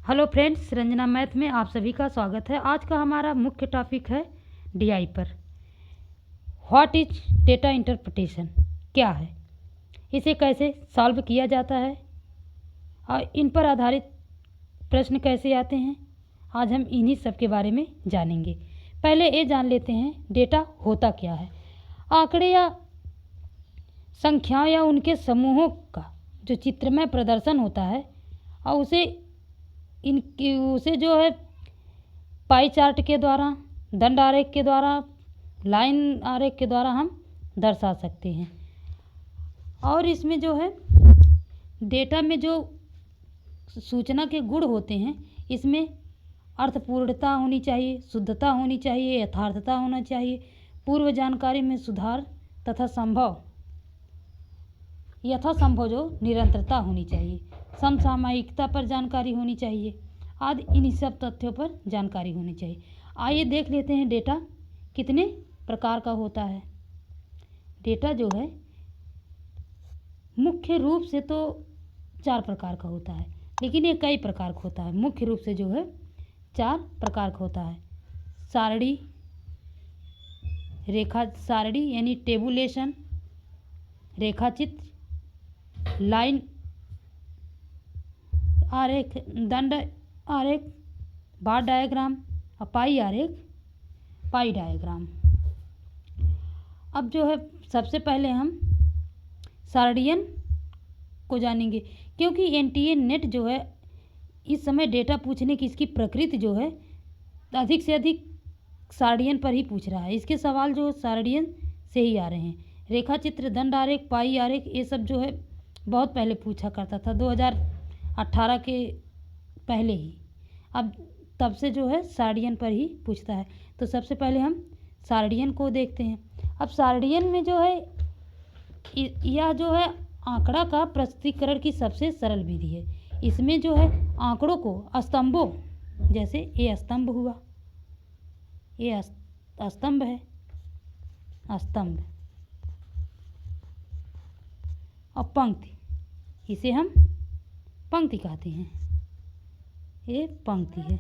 Hello friends, Ranjana math में आप सभी का स्वागत है। आज का हमारा मुख्य टॉपिक है डीआई पर। व्हाट इज डेटा इंटरप्रिटेशन, क्या है, इसे कैसे सॉल्व किया जाता है और इन पर आधारित प्रश्न कैसे आते हैं, आज हम इन्हीं सब के बारे में जानेंगे। पहले ये जान लेते हैं डेटा होता क्या है। आंकड़े या संख्याओं या उनके समूहों का जो चित्रमय प्रदर्शन होता है और उसे जो है पाई चार्ट के द्वारा, दंड आरेख के द्वारा, लाइन आरेख के द्वारा हम दर्शा सकते हैं। और इसमें जो है डेटा में जो सूचना के गुण होते हैं, इसमें अर्थपूर्णता होनी चाहिए, शुद्धता होनी चाहिए, यथार्थता होना चाहिए, पूर्व जानकारी में सुधार तथा यथासंभव जो निरंतरता होनी चाहिए, समसामयिकता पर जानकारी होनी चाहिए आदि। इन सब तथ्यों पर जानकारी होनी चाहिए। आइए देख लेते हैं डेटा कितने प्रकार का होता है। डेटा जो है मुख्य रूप से तो 4 प्रकार का होता है, लेकिन ये कई प्रकार का होता है। मुख्य रूप से जो है 4 प्रकार का होता है। सारणी, रेखा सारणी यानी टेबुलेशन, रेखाचित्र, लाइन आरेख, दंड आरेख, बार डायग्राम और पाई आरेख, पाई डायग्राम। अब जो है सबसे पहले हम सारणियन को जानेंगे, क्योंकि एनटीए नेट जो है इस समय डेटा पूछने की इसकी प्रकृति जो है अधिक से अधिक सारणियन पर ही पूछ रहा है। इसके सवाल जो सारणियन से ही आ रहे हैं। रेखा चित्र, दंड आरेख, पाई आरेख, ये सब जो है बहुत पहले पूछा करता था, 2018 के पहले ही। अब तब से जो है सारणियन पर ही पूछता है। तो सबसे पहले हम सारणियन को देखते हैं। अब सारणियन में जो है यह जो है आंकड़ा का प्रस्तुतीकरण की सबसे सरल विधि है। इसमें जो है आंकड़ों को स्तंभों, जैसे ये स्तंभ हुआ, ये स्तंभ है, स्तंभ और पंक्ति, इसे हम पंक्ति कहते हैं। ये पंक्ति है।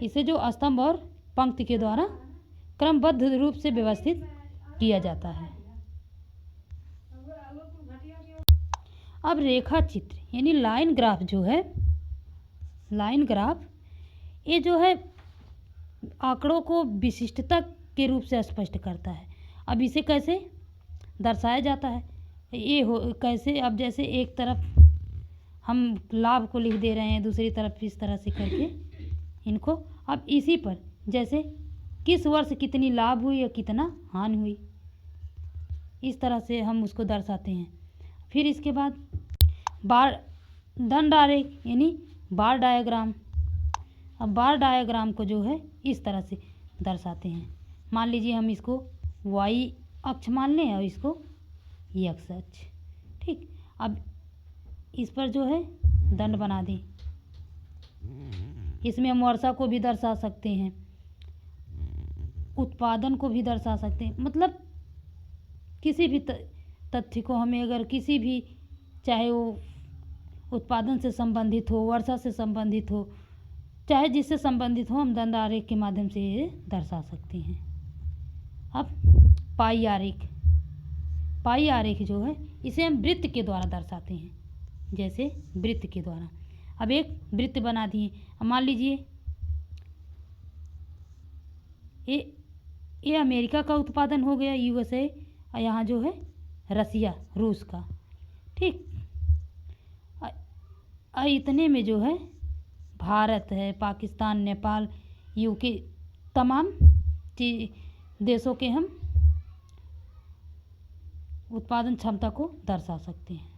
इसे जो स्तंभ और पंक्ति के द्वारा क्रमबद्ध रूप से व्यवस्थित किया जाता है। अब रेखा चित्र यानी लाइन ग्राफ जो है, लाइन ग्राफ ये जो है आंकड़ों को विशिष्टता के रूप से स्पष्ट करता है। अब इसे कैसे दर्शाया जाता है, ये हो कैसे, अब जैसे एक तरफ हम लाभ को लिख दे रहे हैं, दूसरी तरफ इस तरह से करके इनको, अब इसी पर जैसे किस वर्ष कितनी लाभ हुई या कितना हानि हुई, इस तरह से हम उसको दर्शाते हैं। फिर इसके बाद बार दंड आरेख यानी बार डायग्राम। अब बार डायग्राम को जो है इस तरह से दर्शाते हैं। मान लीजिए हम इसको वाई अक्ष मान लें और इसको एक्स अक्ष, ठीक। अब इस पर जो है दंड बना दें। इसमें हम वर्षा को भी दर्शा सकते हैं, उत्पादन को भी दर्शा सकते हैं। मतलब किसी भी तथ्य को हमें अगर किसी भी, चाहे वो उत्पादन से संबंधित हो, वर्षा से संबंधित हो, चाहे जिससे संबंधित हो, हम दंड आरेख के माध्यम से ये दर्शा सकते हैं। अब पाई आरेख, पाई आरेख जो है इसे हम वृत्त के द्वारा दर्शाते हैं, जैसे वृत्त के द्वारा। अब एक वृत्त बना दिए। अब मान लीजिए ये अमेरिका का उत्पादन हो गया, यूएसए, और यहाँ जो है रसिया, रूस का, ठीक। इतने में जो है भारत है, पाकिस्तान, नेपाल, यूके, तमाम देशों के हम उत्पादन क्षमता को दर्शा सकते हैं।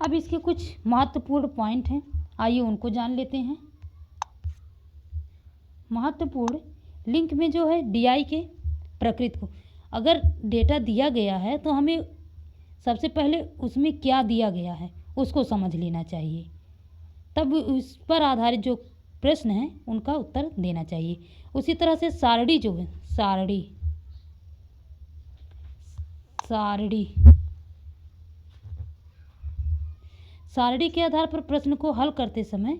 अब इसके कुछ महत्वपूर्ण पॉइंट हैं, आइए उनको जान लेते हैं। महत्वपूर्ण लिंक में जो है डीआई के प्रकृति को, अगर डेटा दिया गया है तो हमें सबसे पहले उसमें क्या दिया गया है उसको समझ लेना चाहिए, तब उस पर आधारित जो प्रश्न हैं उनका उत्तर देना चाहिए। उसी तरह से सारणी जो है, सारणी सारणी के आधार पर प्रश्न को हल करते समय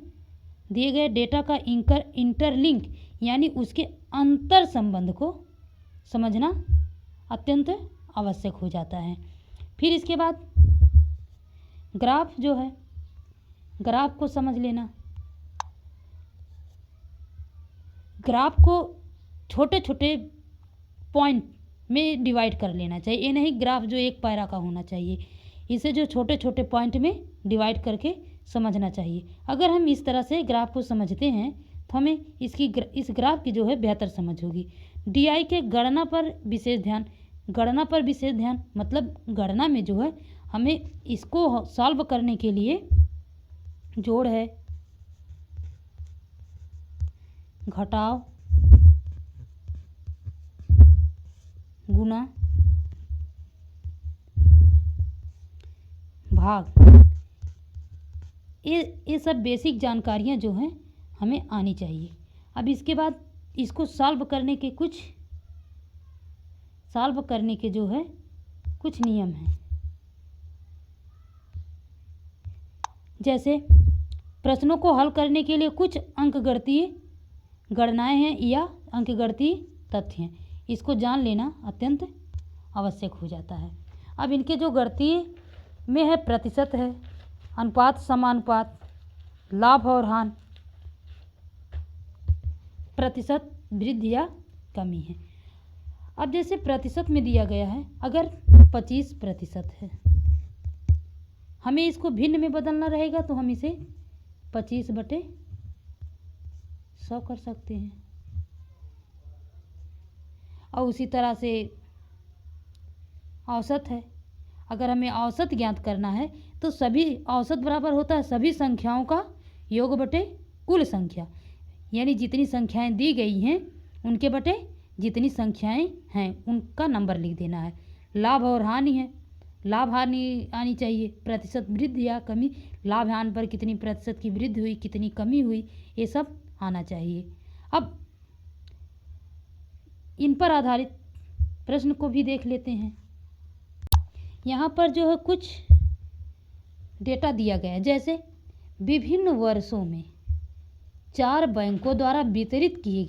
दिए गए डेटा का इंटरलिंक यानी उसके अंतर संबंध को समझना अत्यंत आवश्यक हो जाता है। फिर इसके बाद ग्राफ जो है, ग्राफ को समझ लेना। ग्राफ को छोटे छोटे पॉइंट में डिवाइड कर लेना चाहिए। ये नहीं ग्राफ जो एक पैरा का होना चाहिए, इसे जो छोटे छोटे पॉइंट में डिवाइड करके समझना चाहिए। अगर हम इस तरह से ग्राफ को समझते हैं तो हमें इस ग्राफ की जो है बेहतर समझ होगी। DI के गणना पर विशेष ध्यान। गणना पर विशेष ध्यान मतलब गणना में जो है हमें इसको सॉल्व करने के लिए जोड़ है, घटाव, गुना, भाग, ये सब बेसिक जानकारियाँ जो हैं हमें आनी चाहिए। अब इसके बाद इसको सॉल्व करने के जो है कुछ नियम हैं। जैसे प्रश्नों को हल करने के लिए कुछ अंकगणितीय गणनाएं हैं या अंकगणितीय तथ्य हैं, इसको जान लेना अत्यंत आवश्यक हो जाता है। अब इनके जो गणितीय में है प्रतिशत है, अनुपात, समानुपात, लाभ और हानि, प्रतिशत, वृद्धि या कमी है। अब जैसे प्रतिशत में दिया गया है, अगर 25% है, हमें इसको भिन्न में बदलना रहेगा तो हम इसे 25/100 कर सकते हैं। और उसी तरह से औसत है, अगर हमें औसत ज्ञात करना है तो सभी औसत बराबर होता है सभी संख्याओं का योग बटे कुल संख्या, यानी जितनी संख्याएं दी गई हैं उनके बटे जितनी संख्याएं हैं उनका नंबर लिख देना है। लाभ और हानि है, लाभ हानि आनी चाहिए, प्रतिशत वृद्धि या कमी, लाभ हानि पर कितनी प्रतिशत की वृद्धि हुई, कितनी कमी हुई, ये सब आना चाहिए। अब इन पर आधारित प्रश्न को भी देख लेते हैं। यहाँ पर जो है कुछ डेटा दिया गया है, जैसे विभिन्न वर्षों में 4 बैंकों द्वारा वितरित किए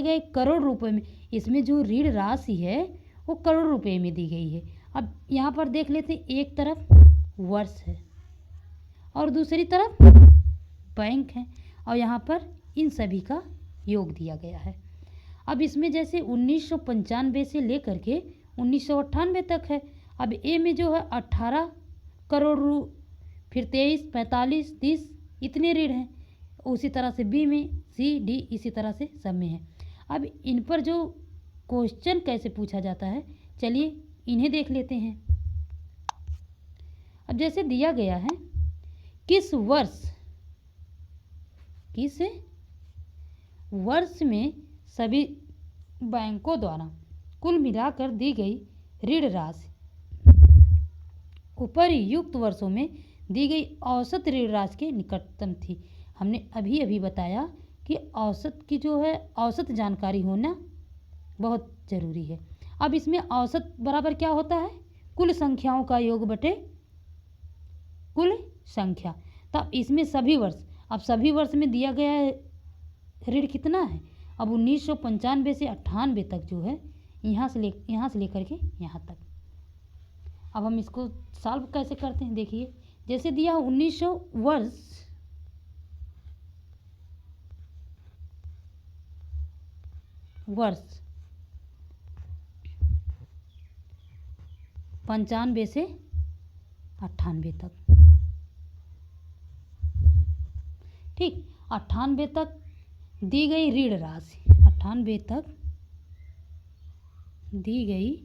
गए करोड़ रुपए में, इसमें जो ऋण राशि है वो करोड़ रुपए में दी गई है। अब यहाँ पर देख लेते हैं, एक तरफ वर्ष है और दूसरी तरफ बैंक है और यहाँ पर इन सभी का योग दिया गया है। अब इसमें जैसे 1995 से लेकर के 1998 तक है। अब ए में जो है 18 करोड़ फिर 23, 45, 30 इतने ऋण हैं। उसी तरह से बी में, सी, डी इसी तरह से सब में है। अब इन पर जो क्वेश्चन कैसे पूछा जाता है, चलिए इन्हें देख लेते हैं। अब जैसे दिया गया है, किस वर्ष में सभी बैंकों द्वारा कुल मिलाकर दी गई ऋण राशि उपरयुक्त वर्षों में दी गई औसत ऋण राशि के निकटतम थी। हमने अभी अभी बताया कि औसत की जो है औसत जानकारी होना बहुत ज़रूरी है। अब इसमें औसत बराबर क्या होता है, कुल संख्याओं का योग बटे कुल संख्या। तब इसमें सभी वर्ष, अब सभी वर्ष में दिया गया ऋण कितना है, अब 1995 से 98 तक जो है यहाँ से लेकर के यहाँ तक। अब हम इसको सॉल्व कैसे करते हैं, देखिए जैसे दिया 1900 वर्ष 95 से 98 तक, ठीक। 98 तक दी गई ऋण राशि, 98 तक दी गई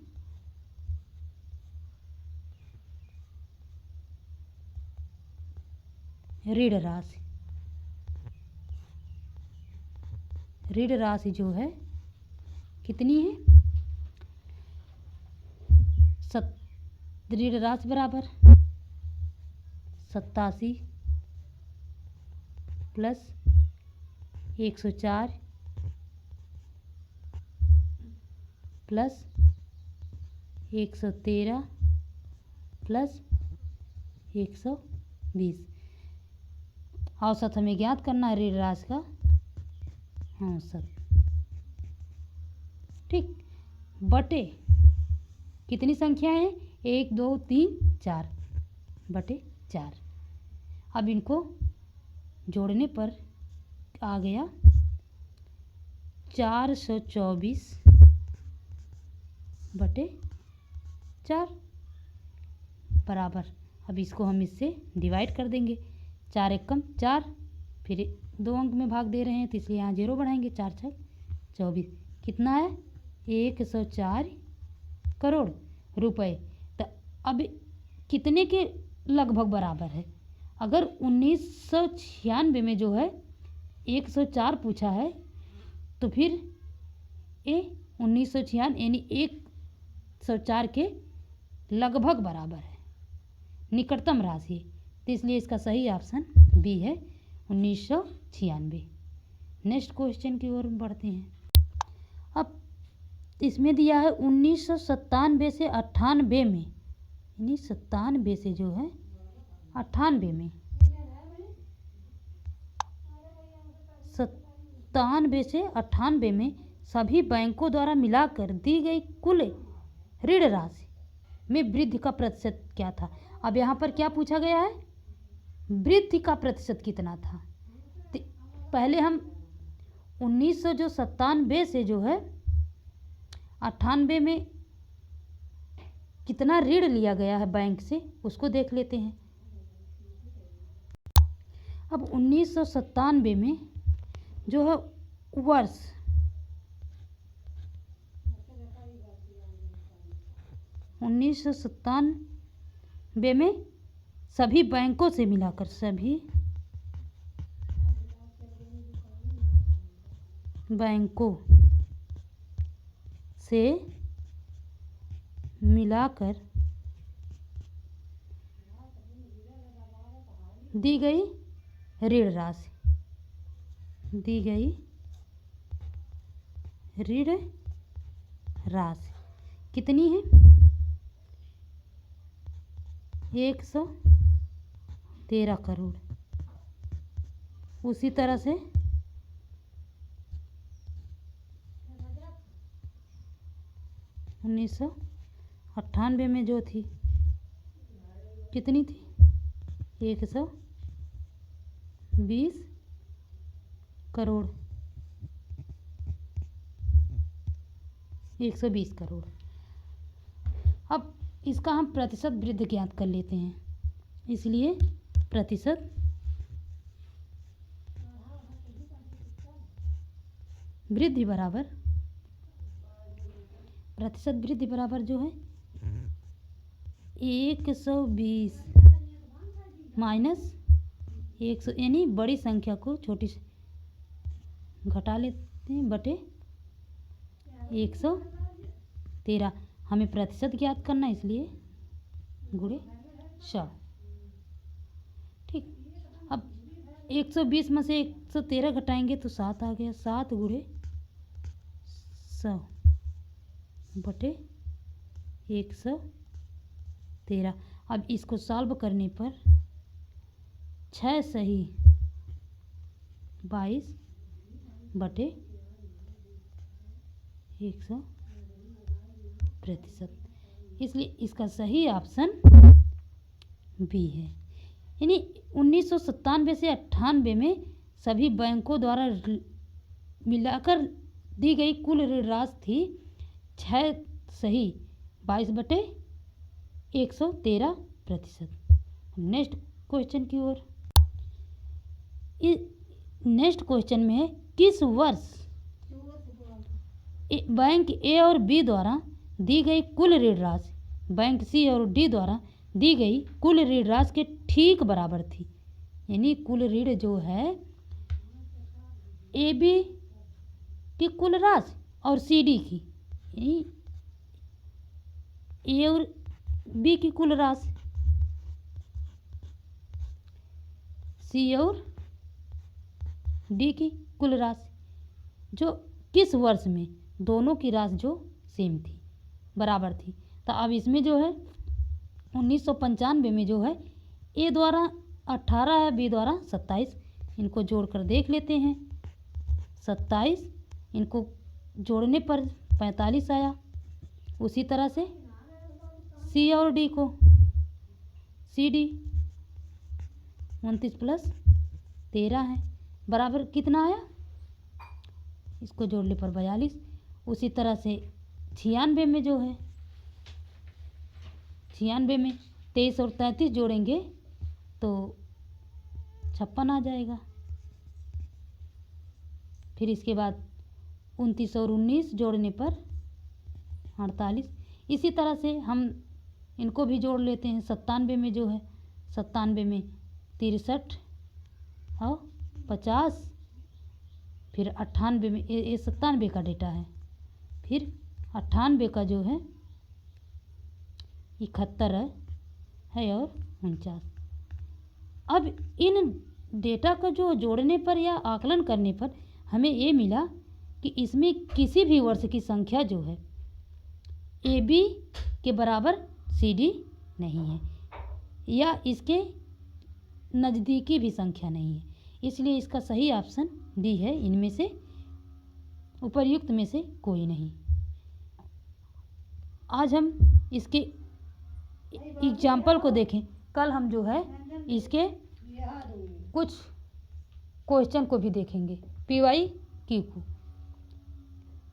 ऋण राशि जो है कितनी है, ऋण राशि बराबर 87 प्लस 104 प्लस 113 प्लस 120। औसत हमें ज्ञात करना है ऋण राशि का औसत। ठीक, बटे कितनी संख्या है 1 2 3 4 बटे 4। अब इनको जोड़ने पर आ गया 424 बटे 4 बराबर। अब इसको हम इससे डिवाइड कर देंगे। 4 एकम 4, फिर 2 अंक में भाग दे रहे हैं तो इसलिए यहाँ 0 बढ़ाएंगे। 4 6 24 कितना है 104 करोड़ रुपए। तो अब कितने के लगभग बराबर है? अगर 1996 में जो है 104 पूछा है तो फिर ये 1996 यानी 104 के लगभग बराबर है, निकटतम राशि। तो इसलिए इसका सही ऑप्शन बी है 1996। नेक्स्ट क्वेश्चन की ओर बढ़ते हैं। अब इसमें दिया है 1997 से 98 में, यानी 97 से जो है 98 में, 97 से 98 में सभी बैंकों द्वारा मिलाकर दी गई कुल ऋण राशि में वृद्धि का प्रतिशत क्या था? अब यहाँ पर क्या पूछा गया है? वृद्धि का प्रतिशत कितना था। तो पहले हम 1997 से जो है 98 में कितना ऋण लिया गया है बैंक से उसको देख लेते हैं। अब 1997 में जो है वर्ष 1997 में सभी बैंकों से मिलाकर, सभी बैंकों से मिलाकर दी गई ऋण राशि, दी गई ऋण राशि कितनी है? 113 करोड़। उसी तरह से 1998 में जो थी कितनी थी? 120 करोड़, 120 करोड़। अब इसका हम प्रतिशत वृद्धि ज्ञात कर लेते हैं। इसलिए प्रतिशत वृद्धि बराबर, प्रतिशत वृद्धि बराबर जो है 120 माइनस 100, यानी बड़ी संख्या को छोटी से घटा लेते हैं बटे 113। हमें प्रतिशत ज्ञात करना है इसलिए गुणे 100। ठीक, अब 120 में से 113 घटाएंगे तो 7 आ गया। 7 गुणे 100 बटे 113। अब इसको सॉल्व करने पर 6 सही 22 बटे 100 प्रतिशत। इसलिए इसका सही ऑप्शन बी है। यानी 1997 से 98 में सभी बैंकों द्वारा मिलाकर दी गई कुल ऋण राशि थी 6 सही 22 बटे 113 प्रतिशत। नेक्स्ट क्वेश्चन की ओर। नेक्स्ट क्वेश्चन में है किस वर्ष बैंक ए और बी द्वारा दी गई कुल ऋण राशि बैंक सी और डी द्वारा दी गई कुल ऋण राशि के ठीक बराबर थी। यानी कुल ऋण जो है ए बी की कुल राशि और सी डी की, यानी ए और बी की कुल राशि, सी और डी की कुल राशि, जो किस वर्ष में दोनों की राशि जो सेम थी, बराबर थी। तो अब इसमें जो है 1995 में जो है ए द्वारा 18 है, बी द्वारा 27। इनको जोड़कर देख लेते हैं। 27 इनको जोड़ने पर 45 आया। उसी तरह से सी और डी को, सी डी 29 प्लस 13 है, बराबर कितना आया, इसको जोड़ने पर 42। उसी तरह से 96 में जो है, 96 में 23 और 33 जोड़ेंगे तो 56 आ जाएगा। फिर इसके बाद 29 और 19 जोड़ने पर 48। इसी तरह से हम इनको भी जोड़ लेते हैं। 97 में जो है, 97 में 63 और 50, फिर 98 में, ये 97 का डेटा है, फिर 98 का जो है 71 है और 49। अब इन डेटा का जो जोड़ने पर या आकलन करने पर हमें ये मिला कि इसमें किसी भी वर्ष की संख्या जो है ए बी के बराबर सी डी नहीं है, या इसके नज़दीकी भी संख्या नहीं है। इसलिए इसका सही ऑप्शन डी है। इनमें से उपर्युक्त में से कोई नहीं। आज हम इसके एग्जाम्पल को देखें। कल हम जो है इसके कुछ क्वेश्चन को भी देखेंगे, पीवाई क्यू को।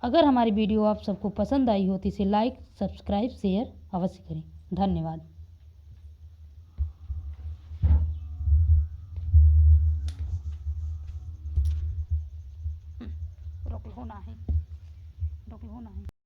अगर हमारी वीडियो आप सबको पसंद आई हो तो इसे लाइक, सब्सक्राइब, शेयर अवश्य करें। धन्यवाद। रोक होना है।